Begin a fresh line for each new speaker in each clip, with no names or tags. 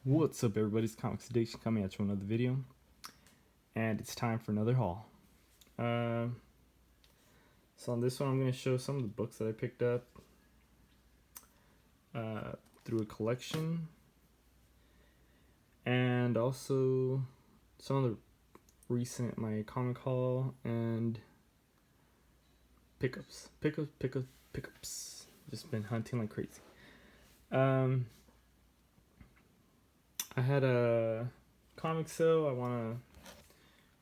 What's up, everybody? It's Comic Sedation coming at you with another video, and it's time for another haul. So on this one, I'm going to show some of the books that I picked up through a collection, and also some of the recent my comic haul and pickups. Just been hunting like crazy. I had a comic sale. I want to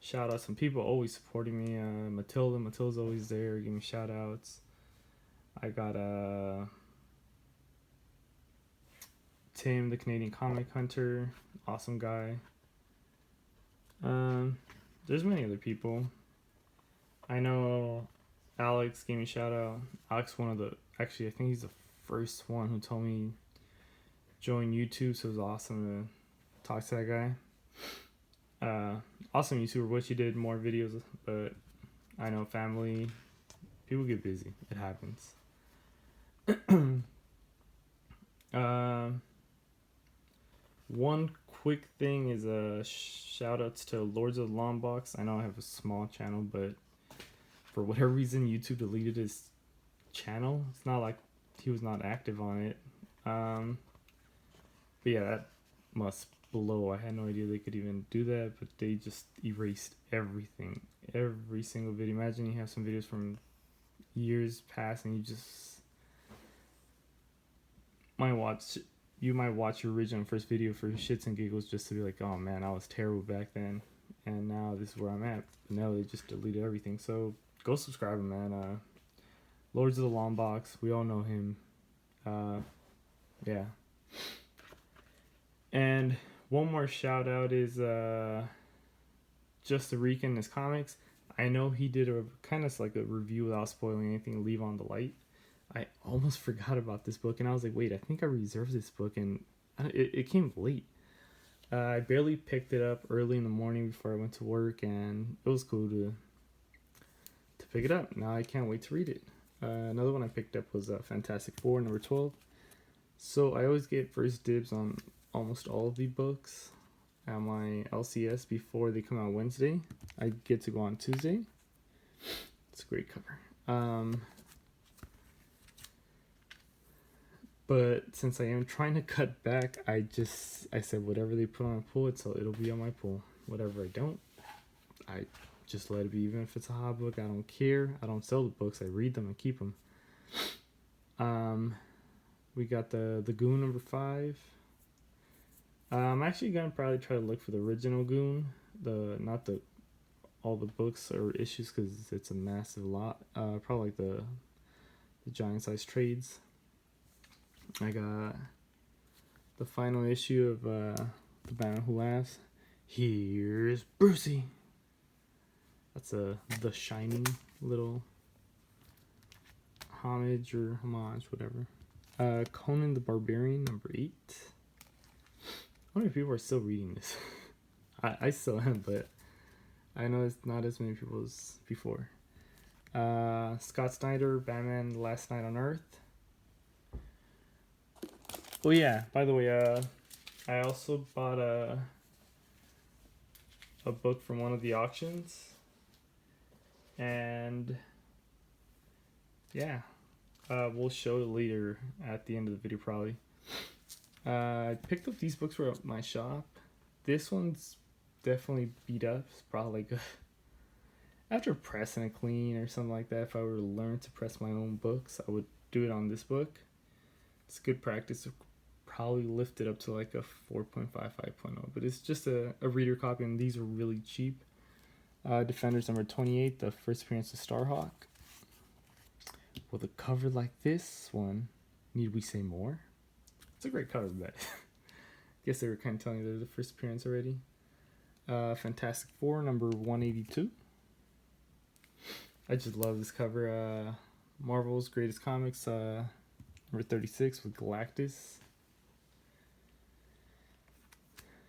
shout out some people always supporting me. Matilda's always there, giving me shout outs. I got Tim, the Canadian comic hunter, awesome guy. There's many other people. I know Alex gave me a shout out. Alex, I think he's the first one who told me join YouTube, so it was awesome to talk to that guy. Awesome YouTuber. Wish he did more videos, but I know family, people get busy. It happens. One quick thing is shout outs to Lords of the Long Box. I know I have a small channel, but for whatever reason YouTube deleted his channel. It's not like he was not active on it. But yeah, that must blow. I had no idea they could even do that, but they just erased everything, every single video. Imagine you have some videos from years past and you might watch your original first video for shits and giggles just to be like, oh man, I was terrible back then and now this is where I'm at. But now they just deleted everything. So go subscribe him, man. Lords of the Long Box, we all know him. Yeah. And one more shout out is Just the Rican and his comics. I know he did a kind of like a review without spoiling anything, Leave on the Light. I almost forgot about this book and I was like, wait, I think I reserved this book, and it came late. I barely picked it up early in the morning before I went to work, and it was cool to pick it up. Now I can't wait to read it. Another one I picked up was Fantastic Four, number 12. So I always get first dibs on almost all of the books at my LCS before they come out Wednesday. I get to go on Tuesday. It's a great cover. But since I am trying to cut back, I said whatever they put on my pull, it'll be on my pull. Whatever I don't, I just let it be. Even if it's a hot book, I don't care. I don't sell the books. I read them and keep them. We got the Goon number 5. I'm actually gonna probably try to look for the original Goon, not all the books or issues, because it's a massive lot. Probably like the giant size trades. I got the final issue of The Batman Who Laughs. Here's Brucey. That's The Shining little homage, whatever. Conan the Barbarian, number 8. I wonder if people are still reading this. I still am, but I know it's not as many people as before. Scott Snyder, Batman, Last Night on Earth. Oh yeah, by the way, I also bought a book from one of the auctions, and yeah, we'll show it later at the end of the video probably. I picked up these books from my shop. This one's definitely beat up. It's probably like after pressing it clean or something like that, if I were to learn to press my own books, I would do it on this book. It's good practice to probably lift it up to like a 4.5, 5.0, but it's just a reader copy, and these are really cheap. Defenders number 28, the first appearance of Starhawk. With a cover like this one, need we say more? It's a great cover, but guess they were kind of telling you they're the first appearance already. Fantastic Four, number 182. I just love this cover. Marvel's Greatest Comics, number 36 with Galactus.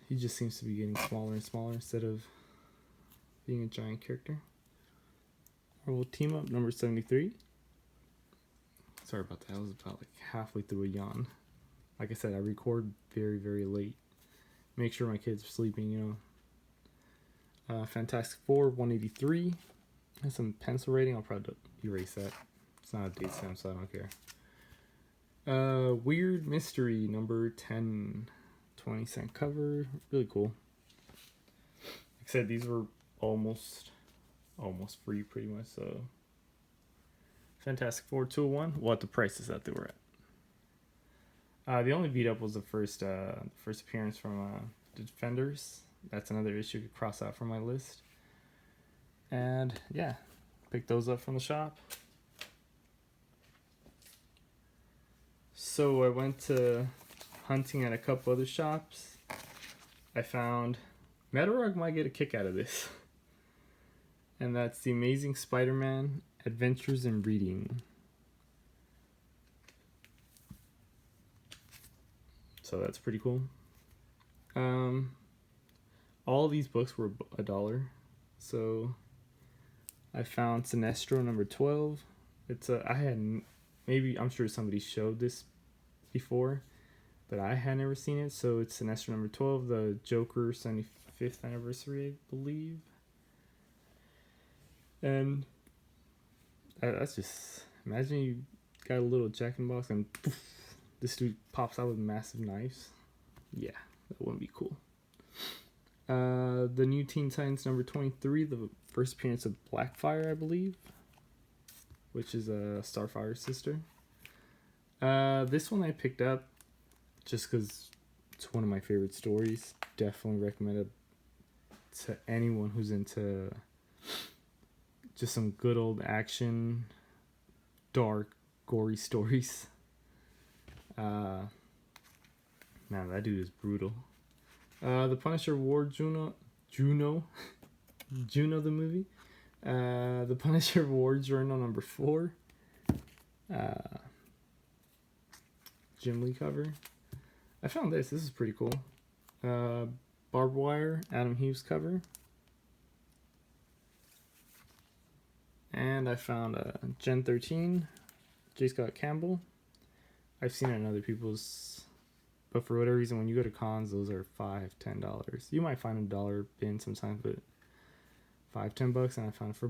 He just seems to be getting smaller and smaller instead of being a giant character. Marvel Team Up, number 73. Sorry about that. I was about like halfway through a yawn. Like I said, I record very, very late. make sure my kids are sleeping, you know. Fantastic Four 183. Has some pencil rating. I'll probably erase that. It's not a date stamp, so I don't care. Weird Mystery number 10, 20-cent cover. Really cool. Like I said, these were almost free pretty much, so Fantastic Four 201, what the prices that they were at. The only beat up was the first appearance from the Defenders. That's another issue I could cross out from my list. And yeah, picked those up from the shop. So I went to hunting at a couple other shops. I found Metalrug might get a kick out of this. And that's The Amazing Spider-Man Adventures in Reading. So that's pretty cool. All these books were $1. So I found Sinestro number 12. It's I'm sure somebody showed this before, but I had never seen it. So it's Sinestro number 12, the Joker 75th anniversary, I believe. And that's just, imagine you got a little Jack-in-the-Box and poof, this dude pops out with massive knives. Yeah, that wouldn't be cool. The New Teen Titans number 23, the first appearance of Blackfire, I believe, which is Starfire's sister. This one I picked up just because it's one of my favorite stories. Definitely recommend it to anyone who's into just some good old action, dark, gory stories. Man, that dude is brutal. The Punisher War Juno the movie. The Punisher War Journal number 4. Jim Lee cover. I found this. This is pretty cool. Barbed Wire, Adam Hughes cover. And I found Gen 13, J. Scott Campbell. I've seen it in other people's, but for whatever reason, when you go to cons, those are $5, $10. You might find a dollar bin sometimes, but $5, $10, and I found it for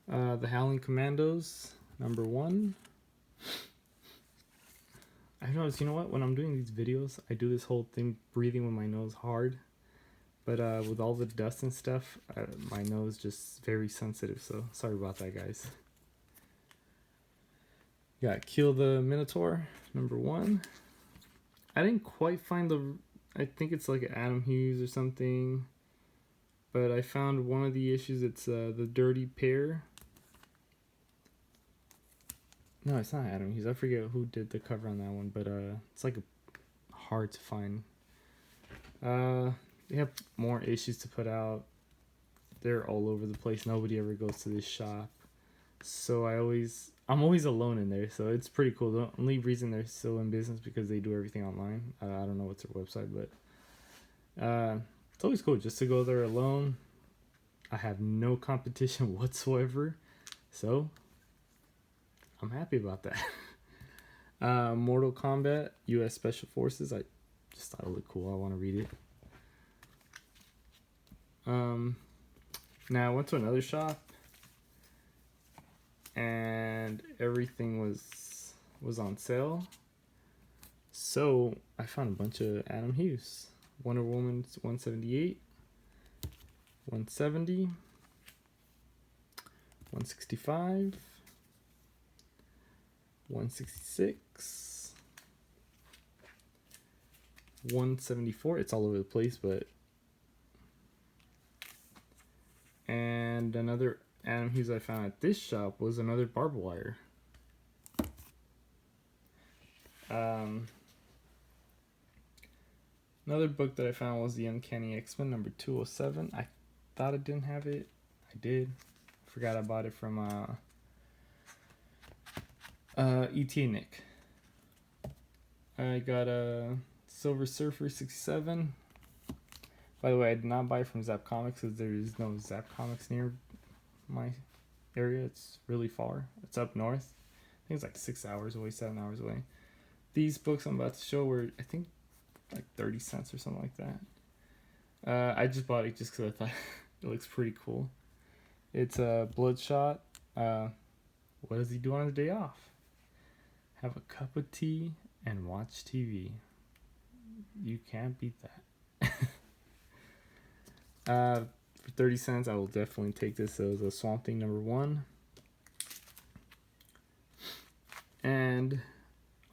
$1. The Howling Commandos, number 1. I've noticed, you know what? When I'm doing these videos, I do this whole thing breathing with my nose hard. But with all the dust and stuff, my nose just very sensitive. So sorry about that, guys. Got Kill the Minotaur, number 1. I didn't quite find I think it's like Adam Hughes or something. But I found one of the issues. It's The Dirty Pair. No, it's not Adam Hughes. I forget who did the cover on that one. But it's like hard to find. They have more issues to put out. They're all over the place. Nobody ever goes to this shop. So I'm always alone in there. So it's pretty cool. The only reason they're still in business because they do everything online. I don't know what's their website, but it's always cool just to go there alone. I have no competition whatsoever. So I'm happy about that. Mortal Kombat, U.S. Special Forces. I just thought it looked cool. I want to read it. Now I went to another shop and everything was on sale. So I found a bunch of Adam Hughes. Wonder Woman's 178, 170, 165, 166, 174. It's all over the place, but and another Adam Hughes I found at this shop was another Barbed Wire. Another book that I found was The Uncanny X-Men number 207. I thought I didn't have it. I did. Forgot I bought it from E.T. Nick. I got a Silver Surfer 67. By the way, I did not buy it from Zap Comics because there is no Zap Comics near my area. It's really far. It's up north. I think it's like 6 hours away, 7 hours away. These books I'm about to show were, I think, like 30 cents or something like that. I just bought it just because I thought it looks pretty cool. It's a Bloodshot. What does he do on his day off? Have a cup of tea and watch TV. You can't beat that. For 30 cents, I will definitely take this as a Swamp Thing #1. And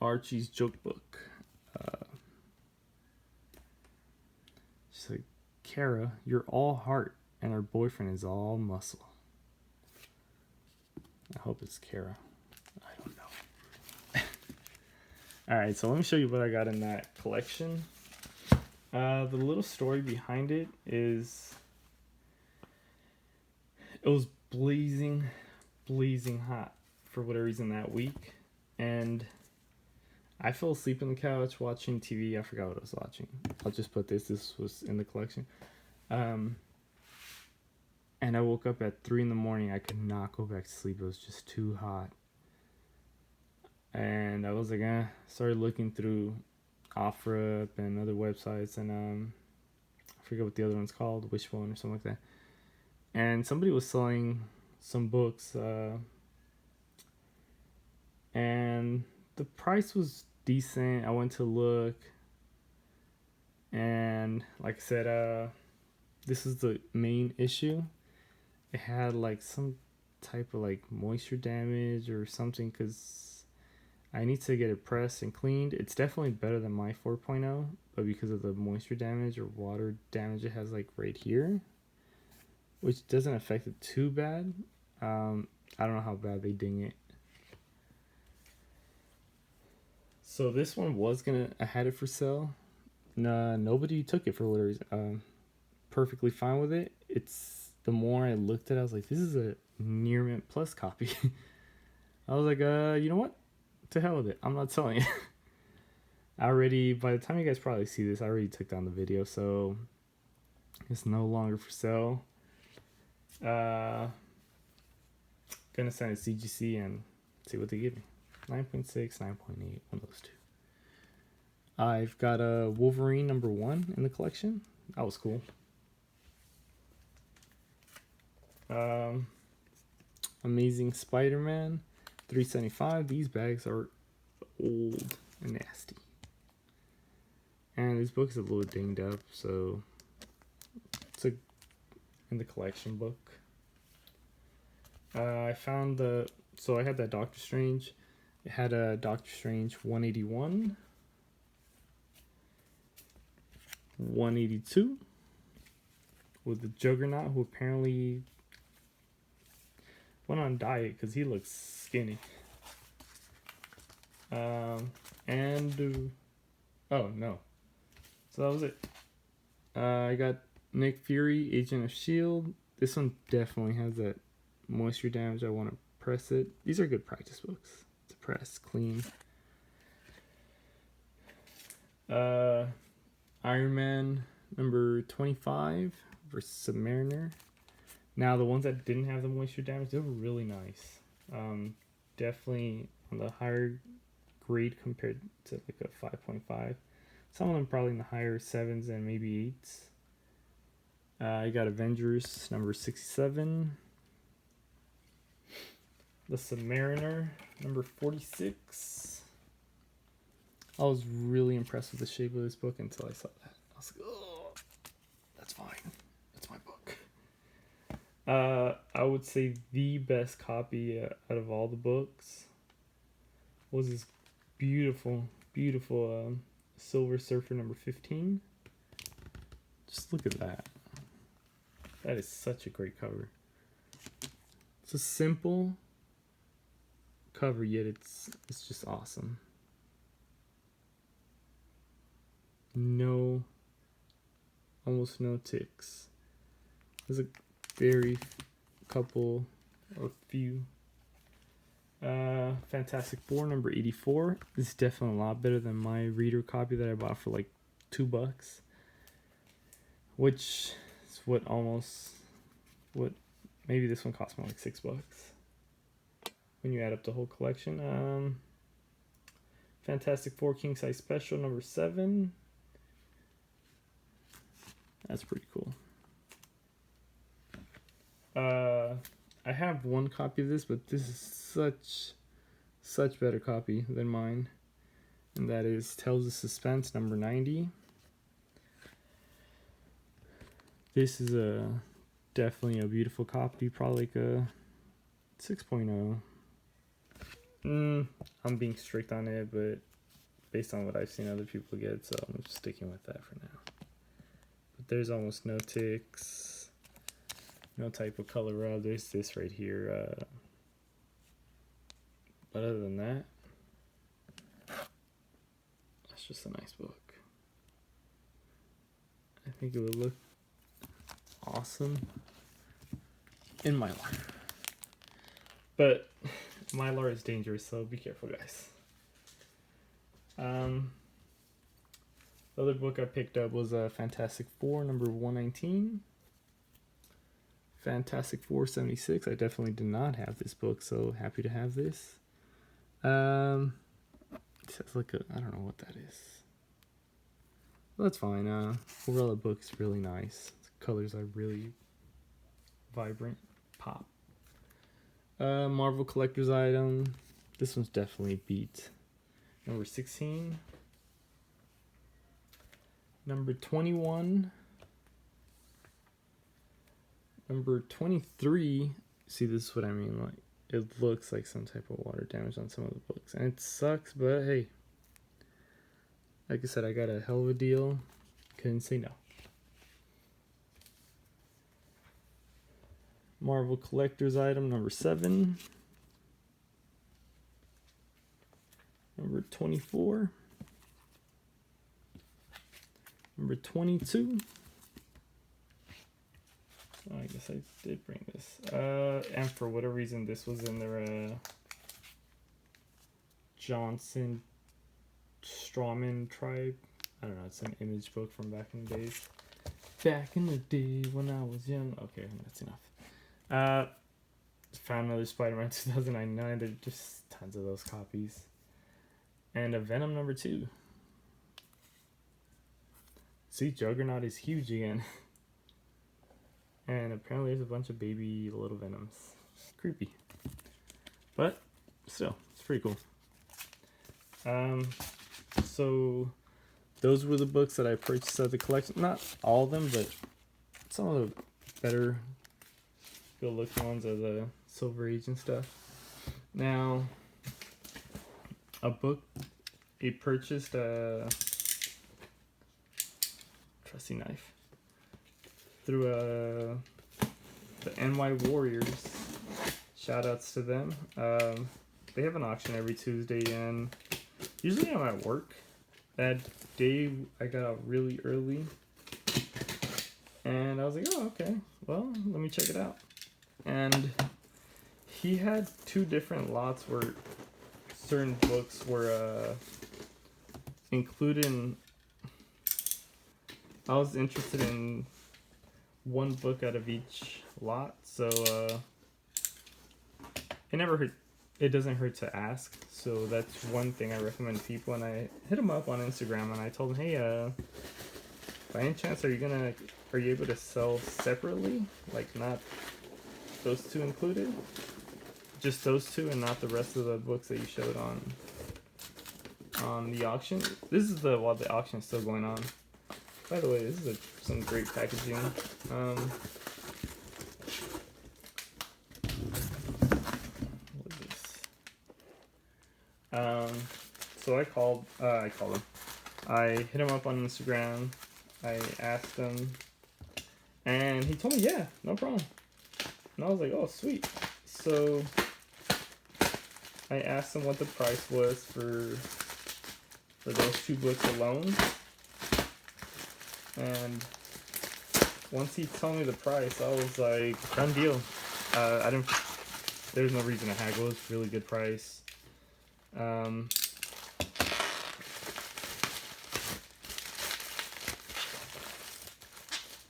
Archie's joke book. She's like, Kara, you're all heart, and her boyfriend is all muscle. I hope it's Kara. I don't know. Alright, so let me show you what I got in that collection. The little story behind it is, it was blazing hot for whatever reason that week, and I fell asleep on the couch watching TV. I forgot what I was watching. I'll just put this was in the collection. And I woke up at 3 in the morning. I could not go back to sleep. It was just too hot. And I was like, started looking through OfferUp and other websites, and I forget what the other one's called, Wishbone or something like that. And somebody was selling some books, and the price was decent. I went to look, and like I said, this is the main issue. It had like some type of like moisture damage or something, because I need to get it pressed and cleaned. It's definitely better than my 4.0, but because of the moisture damage or water damage it has like right here, which doesn't affect it too bad. I don't know how bad they ding it. So this one I had it for sale. Nobody took it for whatever reason. Perfectly fine with it. The more I looked at it, I was like, this is a Near Mint Plus copy. I was like, you know what? To hell with it. I'm not selling it. By the time you guys probably see this, I already took down the video, so it's no longer for sale. Gonna send it to CGC and see what they give me. 9.6, 9.8, one of those two. I've got a Wolverine #1 in the collection. That was cool. Amazing Spider-Man, $3.75. These bags are old and nasty. And this book is a little dinged up, so it's in the collection book. I found I had that Doctor Strange. It had a Doctor Strange 181, 182, with the Juggernaut, who apparently went on diet because he looks skinny. Oh no, so that was it. I got Nick Fury, Agent of S.H.I.E.L.D. This one definitely has that moisture damage. I want to press it. These are good practice books to press, clean. Iron Man #25 versus Submariner. Now, the ones that didn't have the moisture damage, they were really nice. Definitely on the higher grade compared to like a 5.5. Some of them probably in the higher 7s and maybe 8s. I got Avengers #67. The Submariner #46. I was really impressed with the shape of this book until I saw that. I was like, oh, that's fine. That's my book. I would say the best copy out of all the books was this beautiful Silver Surfer #15. Just look at that. That is such a great cover. It's a simple cover, yet it's just awesome. Almost no ticks. There's a few. Fantastic Four #84. This is definitely a lot better than my reader copy that I bought for like $2, which is maybe this one cost more like $6 when you add up the whole collection. Fantastic Four King Size Special #7. That's pretty cool. I have one copy of this, but this is such better copy than mine, and that is Tales of Suspense number 90. This is definitely a beautiful copy, probably like a 6.0. I'm being strict on it, but based on what I've seen other people get, so I'm just sticking with that for now. But there's almost no ticks, no type of color rub. There's this right here. But other than that, that's just a nice book. I think it would look awesome in Mylar. But Mylar is dangerous, so be careful, guys. The other book I picked up was Fantastic Four number 119. Fantastic Four 76. I definitely did not have this book, so happy to have this. It says like a, I don't know what that is. Well, that's fine. Overall, the book's really nice. The colors are really vibrant, pop. Marvel collector's item. This one's definitely beat. Number 16. Number 21. Number 23. See, this is what I mean. Like, it looks like some type of water damage on some of the books, and it sucks. But hey, like I said, I got a hell of a deal. Couldn't say no. Marvel collector's item number 7. Number 24. Number 22. Oh, I guess I did bring this. And for whatever reason, this was in their Johnson Strawman tribe. I don't know, it's an image book from back in the days. Back in the day when I was young. Okay, that's enough. Found another Spider-Man 2099. There's just tons of those copies. And a Venom number 2. See, Juggernaut is huge again. And apparently there's a bunch of baby little Venoms. Creepy. But still, it's pretty cool. So those were the books that I purchased at the collection. Not all of them, but some of the better good looking ones are the Silver Age and stuff. Now, a book he purchased, trusty knife, through the NY Warriors. Shoutouts to them. They have an auction every Tuesday, and usually I'm at work. That day I got out really early, and I was like, oh, okay, well, let me check it out. And he had 2 different lots where certain books were included in. I was interested in one book out of each lot, so it doesn't hurt to ask. So that's one thing I recommend people. And I hit him up on Instagram and I told him, hey, by any chance are you able to sell separately, like not those 2 included, just those 2 and not the rest of the books that you showed on the auction? This is while the auction is still going on. By the way, this is some great packaging. What is this? So I called him. I hit him up on Instagram. I asked him, and he told me, yeah, no problem. And I was like, oh, sweet. So I asked him what the price was for those 2 books alone. And once he told me the price, I was like, done deal. There's no reason to haggle. It's really good price. Oh,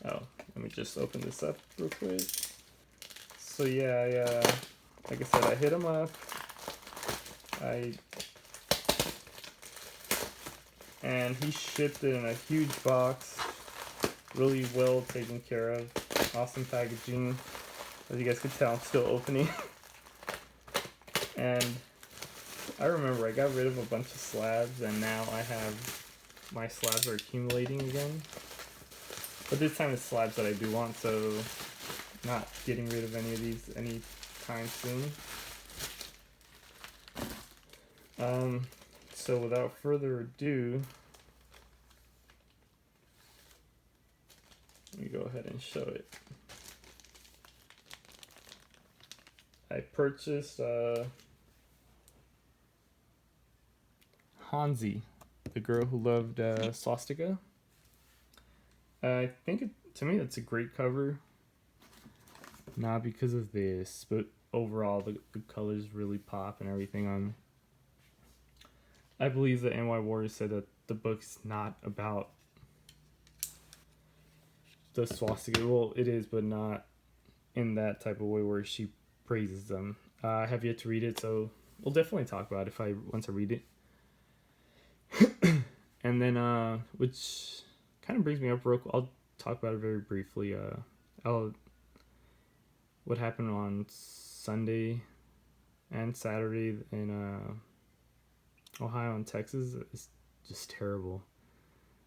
let me just open this up real quick. So yeah, like I said, I hit him up. And he shipped it in a huge box really well taken care of. Awesome packaging. As you guys can tell, I'm still opening. And I remember I got rid of a bunch of slabs, and now I have, my slabs are accumulating again. But this time it's slabs that I do want, so not getting rid of any of these anytime soon. So without further ado, let me go ahead and show it. I purchased Hansi, the girl who loved swastika. I think to me that's a great cover. Not because of this, but overall the colors really pop and everything. I believe that NY Warriors said that the book's not about the swastika. Well, it is, but not in that type of way where she praises them. I have yet to read it, so we'll definitely talk about it once I read it. And then, which kind of brings me up real quick. I'll talk about it very briefly. What happened on Sunday and Saturday in Ohio and Texas is just terrible.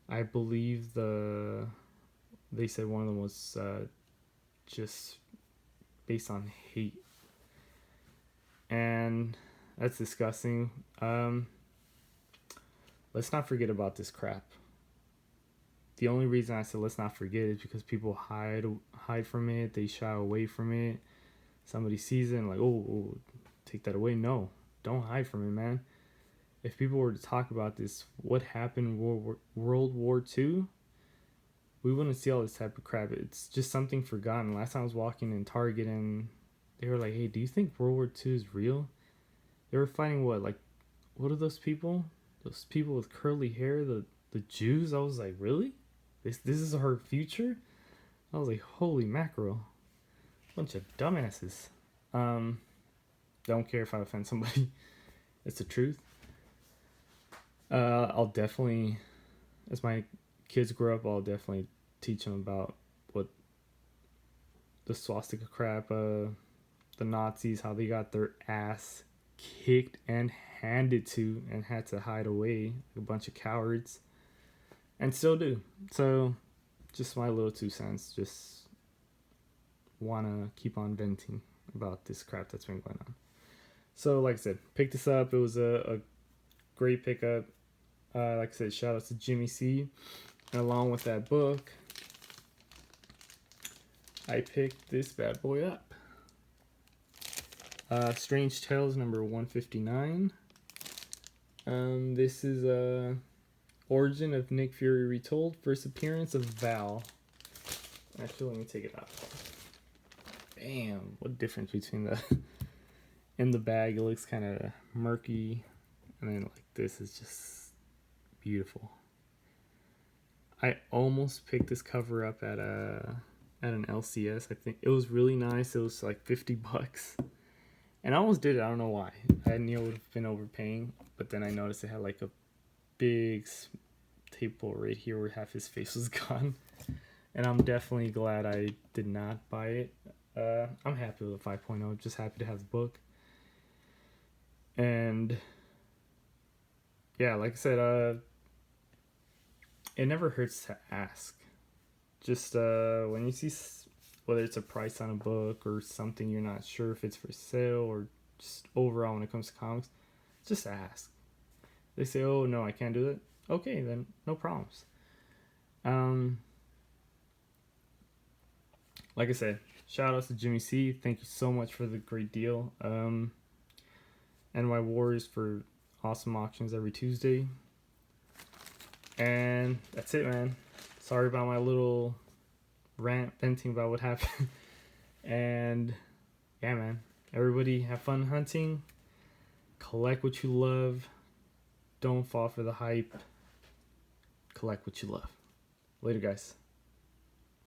I believe they said one of them was just based on hate, and that's disgusting. Let's not forget about this crap. The only reason I said let's not forget is because people hide from it. They shy away from it. Somebody sees it and like, oh, take that away. No, don't hide from it, man. If people were to talk about this, what happened in World War II, we wouldn't see all this type of crap. It's just something forgotten. Last time I was walking in Target and they were like, hey, do you think World War II is real? They were fighting what are those people? Those people with curly hair, the Jews? I was like, really? This is our future? I was like, holy mackerel. Bunch of dumbasses. Don't care if I offend somebody. It's the truth. I'll definitely, as my kids grow up, I'll definitely teach them about what the swastika crap, the Nazis, how they got their ass kicked and handed to and had to hide away, a bunch of cowards, and still do. So just my little 2 cents. Just want to keep on venting about this crap that's been going on. So like I said, picked this up. It was a great pickup. Like I said, shout out to Jimmy C. And along with that book, I picked this bad boy up. Strange Tales number 159. This is Origin of Nick Fury Retold, first appearance of Val. Actually, let me take it out. Damn, what difference between the in the bag, it looks kind of murky, and then like this is just beautiful. I almost picked this cover up at an LCS. I think it was really nice. It was like $50. And I almost did it. I don't know why. I knew it would have been overpaying, but then I noticed it had like a big staple right here where half his face was gone. And I'm definitely glad I did not buy it. I'm happy with the 5.0. Just happy to have the book. And yeah, like I said, it never hurts to ask. Just when you see whether it's a price on a book or something you're not sure if it's for sale or just overall when it comes to comics, just ask. They say, oh no, I can't do it. Okay, then no problems. Like I said, shout out to Jimmy C. Thank you so much for the great deal. NY Warriors for awesome auctions every Tuesday. And that's it, man. Sorry about my little rant venting about what happened. And yeah, man, everybody have fun hunting. Collect what you love. Don't fall for the hype. Collect what you love. Later, guys.